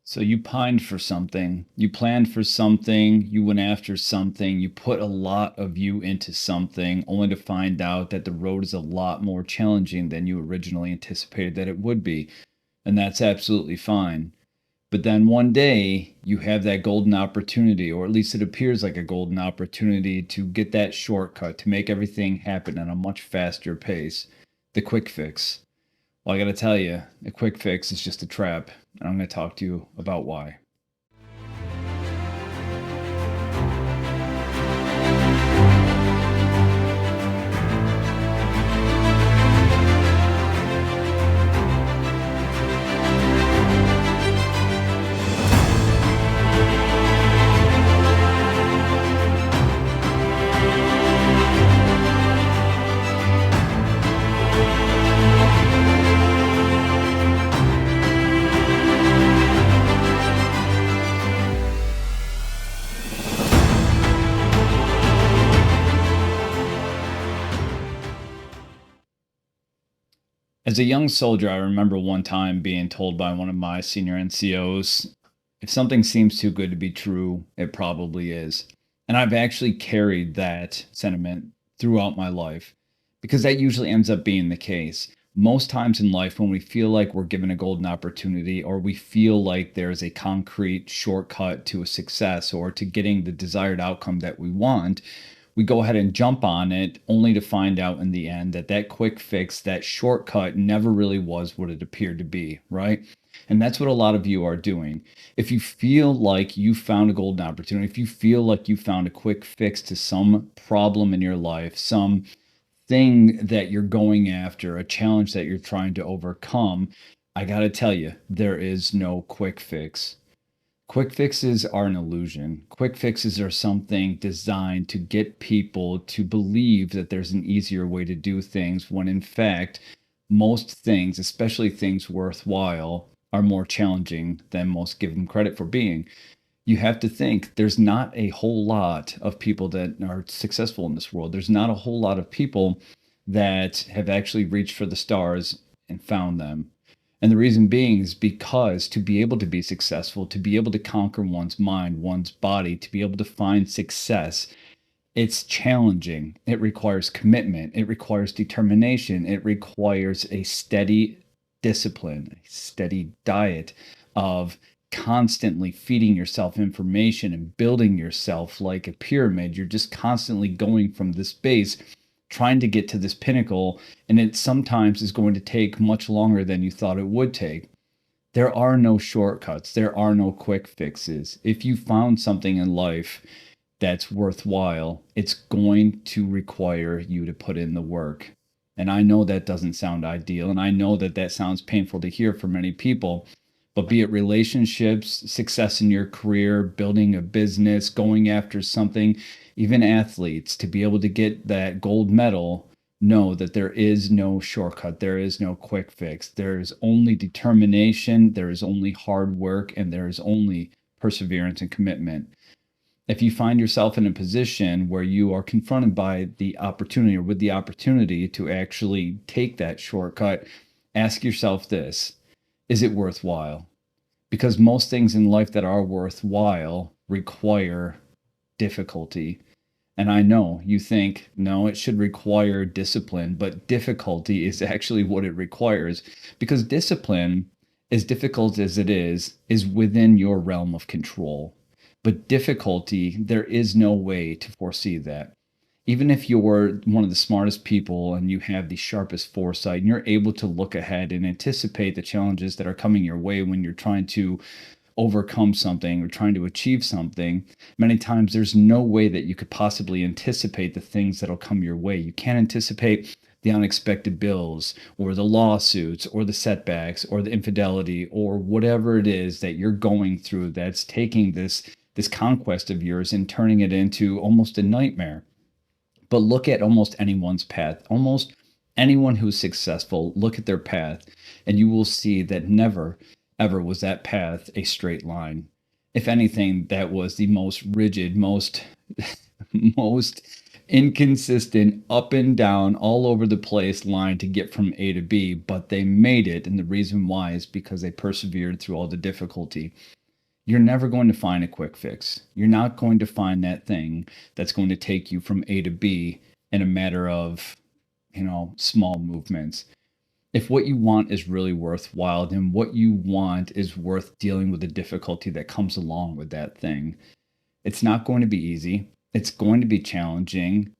So you pined for something, you planned for something, you went after something, you put a lot of you into something, only to find out that the road is a lot more challenging than you originally anticipated that it would be. And that's absolutely fine. But then one day you have that golden opportunity, or at least it appears like a golden opportunity to get that shortcut, to make everything happen at a much faster pace. The quick fix. Well, I got to tell you, a quick fix is just a trap, and I'm going to talk to you about why. As a young soldier, I remember one time being told by one of my senior NCOs, if something seems too good to be true, it probably is. And I've actually carried that sentiment throughout my life because that usually ends up being the case. Most times in life, when we feel like we're given a golden opportunity or we feel like there's a concrete shortcut to a success or to getting the desired outcome that we want, we go ahead and jump on it only to find out in the end that that quick fix, that shortcut never really was what it appeared to be, right? And that's what a lot of you are doing. If you feel like you found a golden opportunity, if you feel like you found a quick fix to some problem in your life, some thing that you're going after, a challenge that you're trying to overcome, I got to tell you, there is no quick fix. Quick fixes are an illusion. Quick fixes are something designed to get people to believe that there's an easier way to do things when in fact, most things, especially things worthwhile, are more challenging than most give them credit for being. You have to think there's not a whole lot of people that are successful in this world. There's not a whole lot of people that have actually reached for the stars and found them. And the reason being is because to be able to be successful, to be able to conquer one's mind, one's body, to be able to find success, it's challenging. It requires commitment. It requires determination. It requires a steady discipline, a steady diet of constantly feeding yourself information and building yourself like a pyramid. You're just constantly going from this base trying to get to this pinnacle, and it sometimes is going to take much longer than you thought it would take. There are no shortcuts, there are no quick fixes. If you found something in life that's worthwhile, it's going to require you to put in the work. And I know that doesn't sound ideal, and I know that that sounds painful to hear for many people. But be it relationships, success in your career, building a business, going after something, even athletes, to be able to get that gold medal, know that there is no shortcut. There is no quick fix. There is only determination, there is only hard work, and there is only perseverance and commitment. If you find yourself in a position where you are confronted by the opportunity or with the opportunity to actually take that shortcut, ask yourself this: is it worthwhile? Because most things in life that are worthwhile require difficulty. And I know you think, no, it should require discipline, but difficulty is actually what it requires. Because discipline, as difficult as it is within your realm of control. But difficulty, there is no way to foresee that. Even if you're one of the smartest people and you have the sharpest foresight and you're able to look ahead and anticipate the challenges that are coming your way when you're trying to overcome something or trying to achieve something, many times there's no way that you could possibly anticipate the things that'll come your way. You can't anticipate the unexpected bills or the lawsuits or the setbacks or the infidelity or whatever it is that you're going through that's taking this conquest of yours and turning it into almost a nightmare. But look at almost anyone's path, almost anyone who's successful, look at their path, and you will see that never, ever was that path a straight line. If anything, that was the most rigid, most inconsistent, up and down, all over the place line to get from A to B, but they made it. And the reason why is because they persevered through all the difficulty. You're never going to find a quick fix. You're not going to find that thing that's going to take you from A to B in a matter of, small movements. If what you want is really worthwhile, then what you want is worth dealing with the difficulty that comes along with that thing. It's not going to be easy. It's going to be challenging.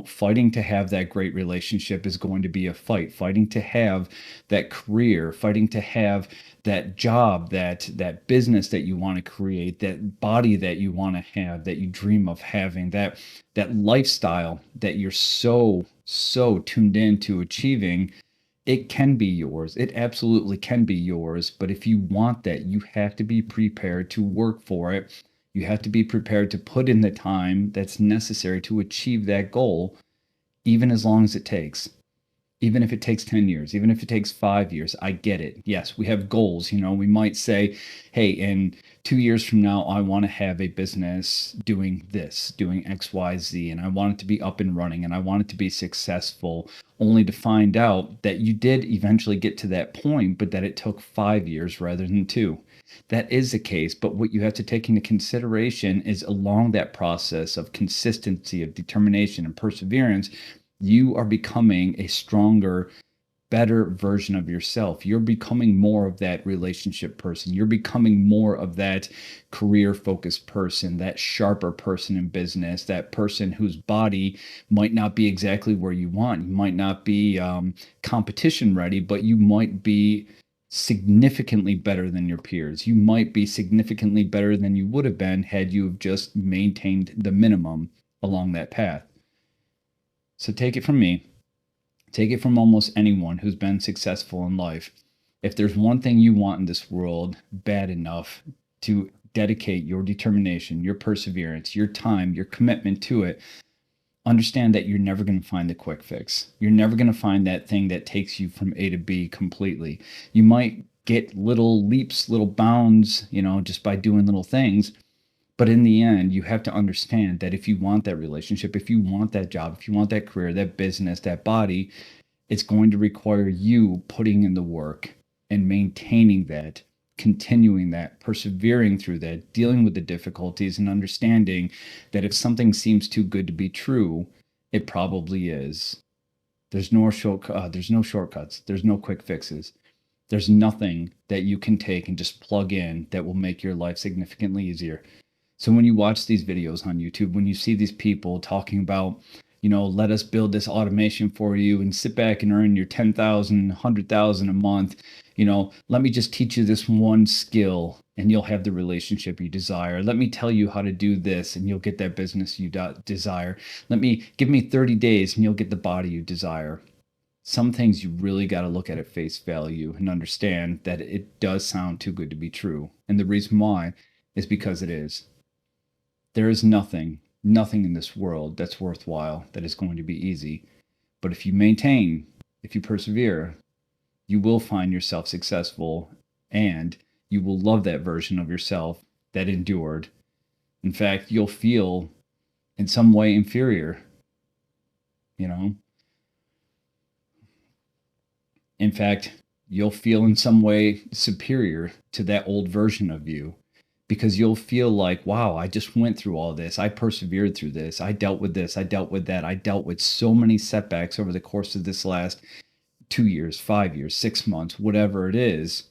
Fighting to have that great relationship is going to be a fight. Fighting to have that career, fighting to have that job, that business that you want to create, that body that you want to have, that you dream of having, that lifestyle that you're so tuned in to achieving. It can be yours. It absolutely can be yours. But if you want that, you have to be prepared to work for it. You have to be prepared to put in the time that's necessary to achieve that goal, even as long as it takes. Even if it takes 10 years, even if it takes 5 years, I get it. Yes, we have goals. We might say, hey, in 2 years from now, I want to have a business doing this, doing X, Y, Z, and I want it to be up and running and I want it to be successful, only to find out that you did eventually get to that point, but that it took 5 years rather than 2. That is the case, but what you have to take into consideration is along that process of consistency, of determination and perseverance, you are becoming a stronger, better version of yourself. You're becoming more of that relationship person. You're becoming more of that career focused person, that sharper person in business, that person whose body might not be exactly where you want. You might not be competition ready, but you might be significantly better than your peers. You might be significantly better than you would have been had you have just maintained the minimum along that path. So take it from me. Take it from almost anyone who's been successful in life. If there's one thing you want in this world bad enough to dedicate your determination, your perseverance, your time, your commitment to it, understand that you're never going to find the quick fix. You're never going to find that thing that takes you from A to B completely. You might get little leaps, little bounds, just by doing little things. But in the end, you have to understand that if you want that relationship, if you want that job, if you want that career, that business, that body, it's going to require you putting in the work and maintaining that, continuing that, persevering through that, dealing with the difficulties and understanding that if something seems too good to be true, it probably is. There's no shortcuts. There's no quick fixes. There's nothing that you can take and just plug in that will make your life significantly easier. So when you watch these videos on YouTube, when you see these people talking about, let us build this automation for you and sit back and earn your 10,000, 100,000 a month, let me just teach you this one skill and you'll have the relationship you desire. Let me tell you how to do this and you'll get that business you desire. Give me 30 days and you'll get the body you desire. Some things you really got to look at face value and understand that it does sound too good to be true. And the reason why is because it is. There is nothing in this world that's worthwhile that is going to be easy. But if you maintain, if you persevere, you will find yourself successful and you will love that version of yourself that endured. In fact, you'll feel in some way inferior, In fact, you'll feel in some way superior to that old version of you. Because you'll feel like, wow, I just went through all this. I persevered through this. I dealt with this. I dealt with that. I dealt with so many setbacks over the course of this last 2 years, 5 years, 6 months, whatever it is.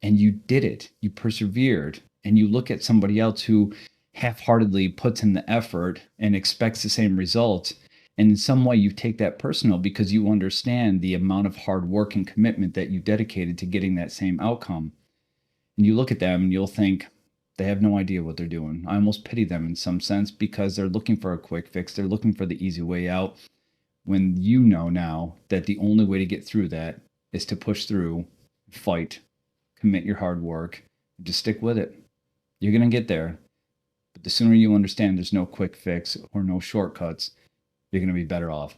And you did it. You persevered. And you look at somebody else who half-heartedly puts in the effort and expects the same results. And in some way, you take that personal because you understand the amount of hard work and commitment that you dedicated to getting that same outcome. And you look at them and you'll think, they have no idea what they're doing. I almost pity them in some sense because they're looking for a quick fix. They're looking for the easy way out when you know now that the only way to get through that is to push through, fight, commit your hard work, just stick with it. You're going to get there. But the sooner you understand there's no quick fix or no shortcuts, you're going to be better off.